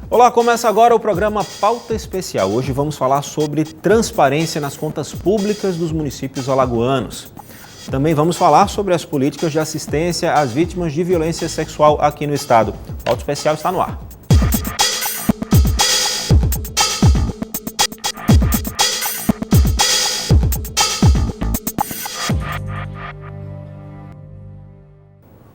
Olá, começa agora o programa Pauta Especial. Hoje vamos falar sobre transparência nas contas públicas dos municípios alagoanos. Também vamos falar sobre as políticas de assistência às vítimas de violência sexual aqui no estado. O Pauta Especial está no ar.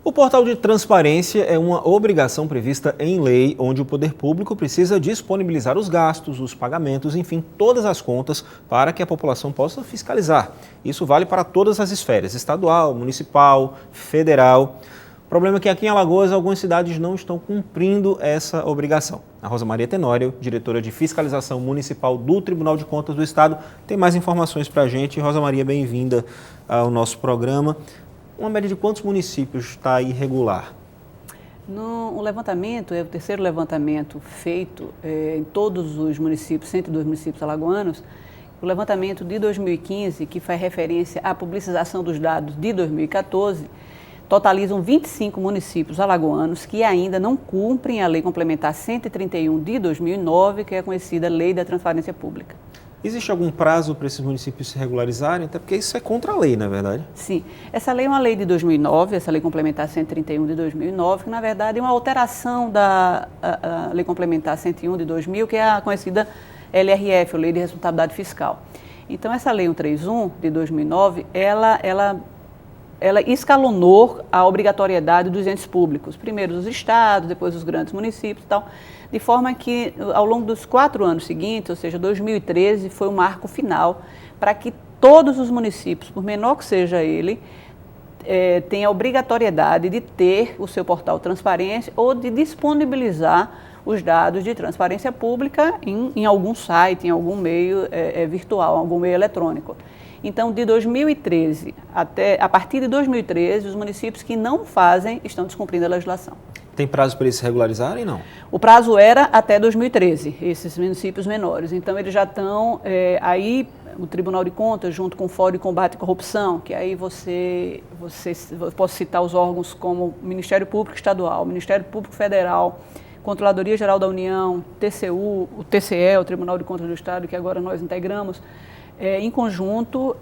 O portal de transparência é uma obrigação prevista em lei, onde o poder público precisa disponibilizar os gastos, os pagamentos, enfim, todas as contas para que a população possa fiscalizar. Isso vale para todas as esferas, estadual, municipal, federal. O problema é que aqui em Alagoas algumas cidades não estão cumprindo essa obrigação. A Rosa Maria Tenório, diretora de Fiscalização Municipal do Tribunal de Contas do Estado, tem mais informações para a gente. Rosa Maria, bem-vinda ao nosso programa. Uma média de quantos municípios está irregular? O levantamento, é o terceiro levantamento feito em todos os municípios, 102 municípios alagoanos. O levantamento de 2015, que faz referência à publicização dos dados de 2014, totalizam 25 municípios alagoanos que ainda não cumprem a Lei Complementar 131 de 2009, que é a conhecida Lei da Transparência Pública. Existe algum prazo para esses municípios se regularizarem? Até porque isso é contra a lei, não é verdade? Sim. Essa lei é uma lei de 2009, essa Lei Complementar 131 de 2009, que na verdade é uma alteração da a Lei Complementar 101 de 2000, que é a conhecida LRF, a Lei de Responsabilidade Fiscal. Então, essa Lei 131 de 2009, ela escalonou a obrigatoriedade dos entes públicos. Primeiro os estados, depois os grandes municípios e tal, de forma que ao longo dos 4 anos seguintes, ou seja, 2013, foi o marco final para que todos os municípios, por menor que seja ele, tenham a obrigatoriedade de ter o seu portal Transparência ou de disponibilizar os dados de transparência pública em algum site, em algum meio virtual, algum meio eletrônico. Então, de 2013 a partir de 2013, os municípios que não fazem estão descumprindo a legislação. Tem prazo para eles se regularizarem, não? O prazo era até 2013, esses municípios menores. Então, eles já estão, aí o Tribunal de Contas, junto com o Fórum de Combate à Corrupção, que aí posso citar os órgãos como o Ministério Público Estadual, Ministério Público Federal, Controladoria Geral da União, TCU, o TCE, o Tribunal de Contas do Estado, que agora nós integramos, em conjunto,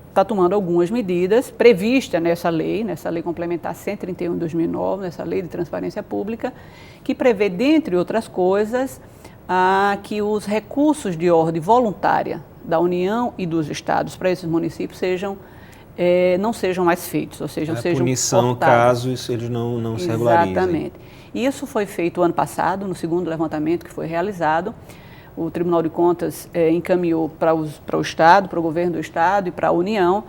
está tomando algumas medidas previstas nessa lei complementar 131 de 2009, nessa lei de transparência pública, que prevê, dentre outras coisas, que os recursos de ordem voluntária da União e dos estados para esses municípios não sejam mais feitos, ou seja, sejam punição caso eles não se regularizem. Exatamente. Isso foi feito ano passado, no segundo levantamento que foi realizado. O Tribunal de Contas encaminhou para o Estado, para o governo do Estado e para a União,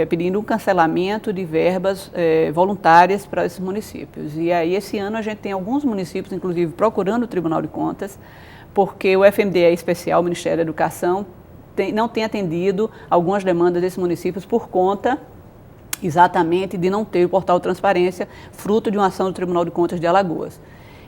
pedindo um cancelamento de verbas voluntárias para esses municípios. E aí, esse ano, a gente tem alguns municípios, inclusive, procurando o Tribunal de Contas, porque o FMDE especial, o Ministério da Educação, não tem atendido algumas demandas desses municípios por conta exatamente de não ter o portal Transparência, fruto de uma ação do Tribunal de Contas de Alagoas.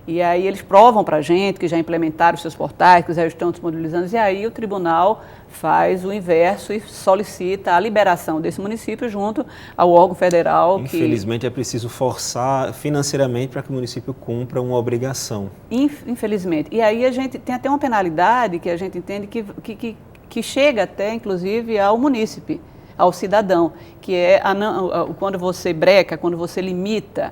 E aí eles provam para a gente que já implementaram os seus portais, que já estão disponibilizando, e aí o tribunal faz o inverso e solicita a liberação desse município junto ao órgão federal. Infelizmente é preciso forçar financeiramente para que o município cumpra uma obrigação. Infelizmente. E aí a gente tem até uma penalidade que a gente entende que chega até, inclusive, ao munícipe, ao cidadão, que é quando você breca, quando você limita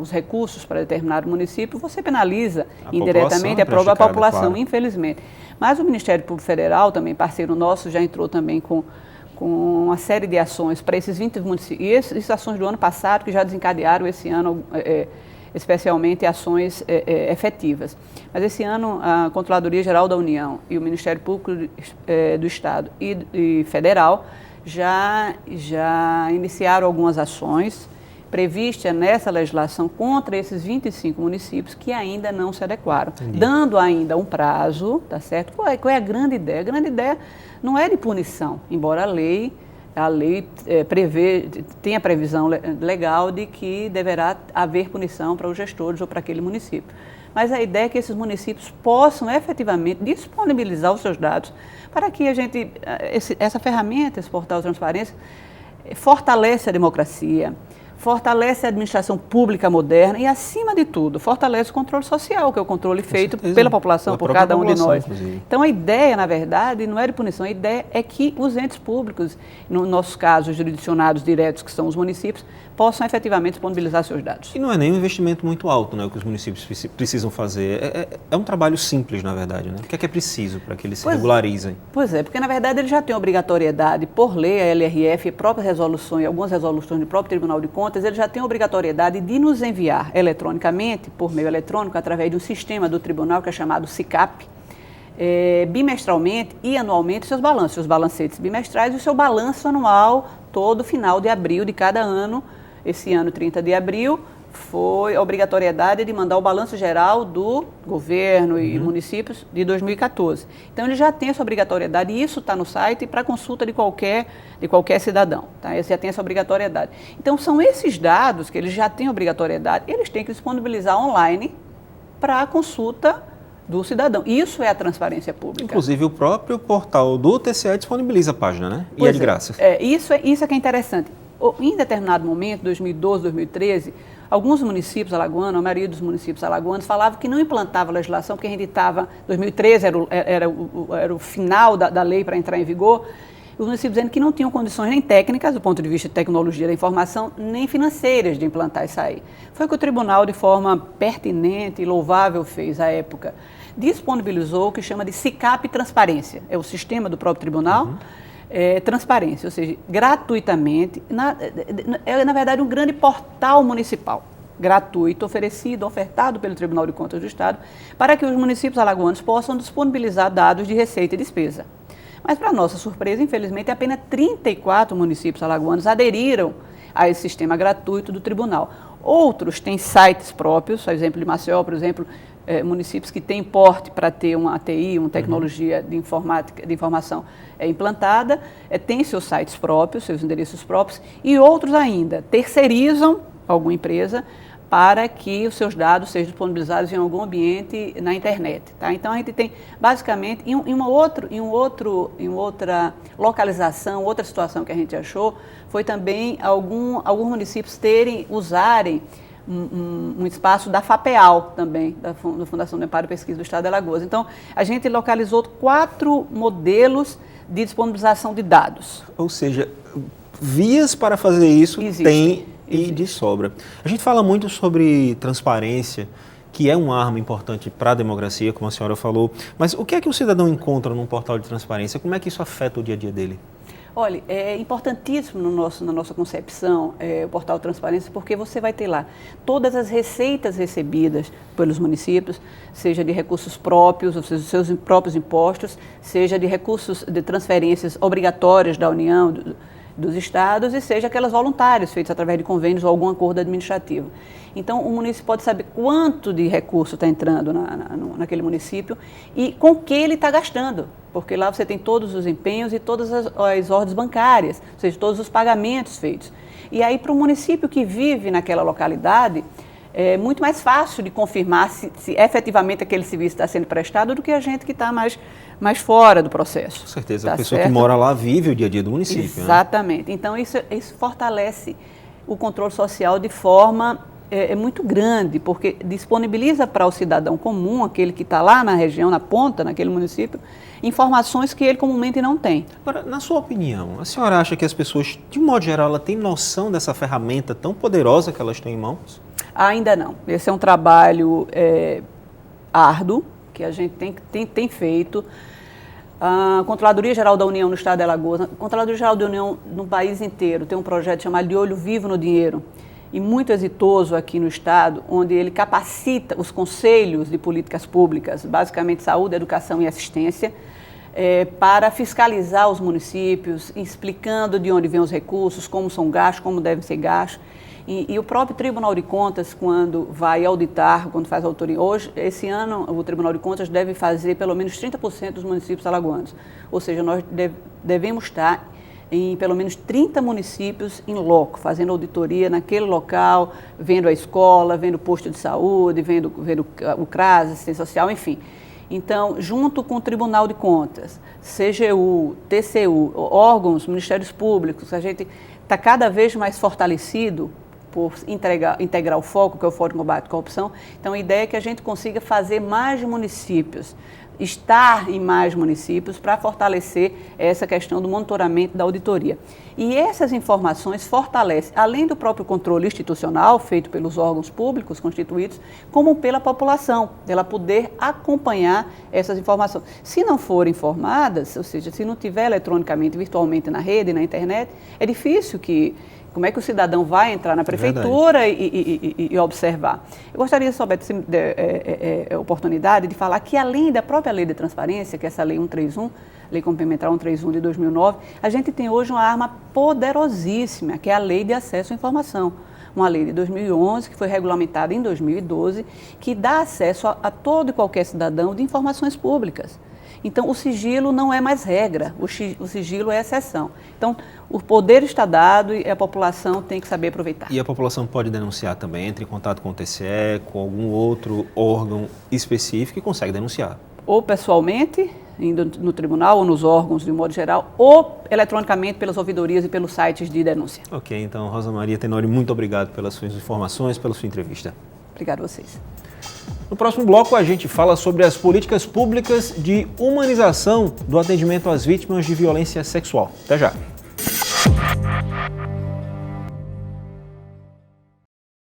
os recursos para determinado município, você penaliza indiretamente a própria população, claro. Infelizmente. Mas o Ministério Público Federal, também parceiro nosso, já entrou também com uma série de ações para esses 20 municípios, e essas ações do ano passado, que já desencadearam esse ano, especialmente ações efetivas. Mas esse ano, a Controladoria Geral da União e o Ministério Público do Estado e Federal já iniciaram algumas ações previstas nessa legislação contra esses 25 municípios que ainda não se adequaram, dando ainda um prazo, tá certo? Qual é a grande ideia? A grande ideia não é de punição, embora a lei tem a previsão legal de que deverá haver punição para os gestores ou para aquele município. Mas a ideia é que esses municípios possam efetivamente disponibilizar os seus dados para que essa ferramenta, esse portal de transparência, fortalece a democracia, fortalece a administração pública moderna e, acima de tudo, fortalece o controle social, que é o controle feito pela população, por cada um de nós. Inclusive. Então, a ideia, na verdade, não é de punição, a ideia é que os entes públicos, no nosso caso, os jurisdicionados diretos, que são os municípios, possam efetivamente disponibilizar seus dados. E não é nem um investimento muito alto, né, o que os municípios precisam fazer. É um trabalho simples, na verdade, né? O que é preciso para que eles se regularizem? Pois é, porque, na verdade, eles já têm obrigatoriedade, por lei, a LRF, e próprias resoluções, algumas resoluções do próprio Tribunal de Contas, ele já tem a obrigatoriedade de nos enviar eletronicamente, por meio eletrônico, através de um sistema do tribunal que é chamado SICAP, bimestralmente e anualmente seus balanços, seus balancetes bimestrais e o seu balanço anual todo final de abril de cada ano. Esse ano, 30 de abril, foi a obrigatoriedade de mandar o balanço geral do governo e municípios de 2014. Então, ele já tem essa obrigatoriedade e isso está no site para consulta de qualquer cidadão. Tá? Ele já tem essa obrigatoriedade. Então, são esses dados que eles já têm obrigatoriedade, eles têm que disponibilizar online para a consulta do cidadão. Isso é a transparência pública. Inclusive, o próprio portal do TCE disponibiliza a página, né? E é de graça. Isso é que é interessante. Em determinado momento, 2012, 2013, alguns municípios alagoanos, a maioria dos municípios alagoanos, falavam que não implantava a legislação, porque a gente estava, 2013 era o final da lei para entrar em vigor, os municípios dizendo que não tinham condições nem técnicas, do ponto de vista de tecnologia da informação, nem financeiras de implantar isso aí. Foi o que o tribunal, de forma pertinente e louvável, fez à época. Disponibilizou o que chama de SICAP Transparência, é o sistema do próprio tribunal, transparência, ou seja, gratuitamente, é na verdade um grande portal municipal, gratuito, ofertado pelo Tribunal de Contas do Estado, para que os municípios alagoanos possam disponibilizar dados de receita e despesa. Mas, para nossa surpresa, infelizmente, apenas 34 municípios alagoanos aderiram a esse sistema gratuito do tribunal. Outros têm sites próprios, por exemplo, de Maceió, por exemplo, municípios que têm porte para ter uma ATI, uma tecnologia de informação implantada, têm seus sites próprios, seus endereços próprios, e outros ainda terceirizam alguma empresa para que os seus dados sejam disponibilizados em algum ambiente na internet. Tá? Então, a gente tem, basicamente, em outra localização, outra situação que a gente achou, foi também alguns municípios usarem um espaço da FAPEAL também, da Fundação de Amparo e Pesquisa do Estado de Alagoas. Então, a gente localizou 4 modelos de disponibilização de dados. Ou seja, vias para fazer isso tem e de sobra. A gente fala muito sobre transparência, que é uma arma importante para a democracia, como a senhora falou, mas o que é que o cidadão encontra num portal de transparência? Como é que isso afeta o dia a dia dele? Olha, é importantíssimo na nossa concepção o portal de transparência, porque você vai ter lá todas as receitas recebidas pelos municípios, seja de recursos próprios, ou seja, dos seus próprios impostos, seja de recursos de transferências obrigatórias da União, dos estados, e seja aquelas voluntárias, feitas através de convênios ou algum acordo administrativo. Então, o município pode saber quanto de recurso está entrando naquele município e com que ele está gastando, porque lá você tem todos os empenhos e todas as ordens bancárias, ou seja, todos os pagamentos feitos. E aí, para o município que vive naquela localidade, é muito mais fácil de confirmar se efetivamente aquele serviço está sendo prestado do que a gente que está mais fora do processo. Com certeza, tá, a pessoa que mora lá vive o dia a dia do município. Exatamente. Né? Então, isso fortalece o controle social de forma muito grande, porque disponibiliza para o cidadão comum, aquele que está lá na região, na ponta, naquele município, informações que ele comumente não tem. Agora, na sua opinião, a senhora acha que as pessoas, de modo geral, ela tem noção dessa ferramenta tão poderosa que elas têm em mãos? Ainda não. Esse é um trabalho árduo que a gente tem feito. A Controladoria Geral da União no Estado de Alagoas, a Controladoria Geral da União no país inteiro tem um projeto chamado de Olho Vivo no Dinheiro, e muito exitoso aqui no Estado, onde ele capacita os conselhos de políticas públicas, basicamente saúde, educação e assistência, para fiscalizar os municípios, explicando de onde vêm os recursos, como são gastos, como devem ser gastos. E o próprio Tribunal de Contas, quando vai auditar, quando faz autoria, esse ano, o Tribunal de Contas deve fazer pelo menos 30% dos municípios alagoanos. Ou seja, nós devemos estar em pelo menos 30 municípios em loco, fazendo auditoria naquele local, vendo a escola, vendo o posto de saúde, vendo o CRAS, assistência social, enfim. Então, junto com o Tribunal de Contas, CGU, TCU, órgãos, ministérios públicos, a gente está cada vez mais fortalecido por integrar o foco, que é o Fórum de Combate à Corrupção. Então, a ideia é que a gente consiga fazer mais municípios, estar em mais municípios para fortalecer essa questão do monitoramento da auditoria. E essas informações fortalecem, além do próprio controle institucional feito pelos órgãos públicos constituídos, como pela população, dela poder acompanhar essas informações. Se não forem informadas, ou seja, se não tiver eletronicamente, virtualmente na rede, na internet, é difícil que... Como é que o cidadão vai entrar na prefeitura e observar? Eu gostaria só de oportunidade de falar que, além da própria lei de transparência, que é essa lei 131, Lei Complementar 131 de 2009, a gente tem hoje uma arma poderosíssima, que é a Lei de Acesso à Informação. Uma lei de 2011, que foi regulamentada em 2012, que dá acesso a todo e qualquer cidadão de informações públicas. Então, o sigilo não é mais regra, o sigilo é exceção. Então, o poder está dado e a população tem que saber aproveitar. E a população pode denunciar também, entre em contato com o TCE, com algum outro órgão específico e consegue denunciar. Ou pessoalmente, indo no tribunal ou nos órgãos de um modo geral, ou eletronicamente pelas ouvidorias e pelos sites de denúncia. Ok, então, Rosa Maria Tenório, muito obrigado pelas suas informações, pela sua entrevista. Obrigado a vocês. No próximo bloco, a gente fala sobre as políticas públicas de humanização do atendimento às vítimas de violência sexual. Até já!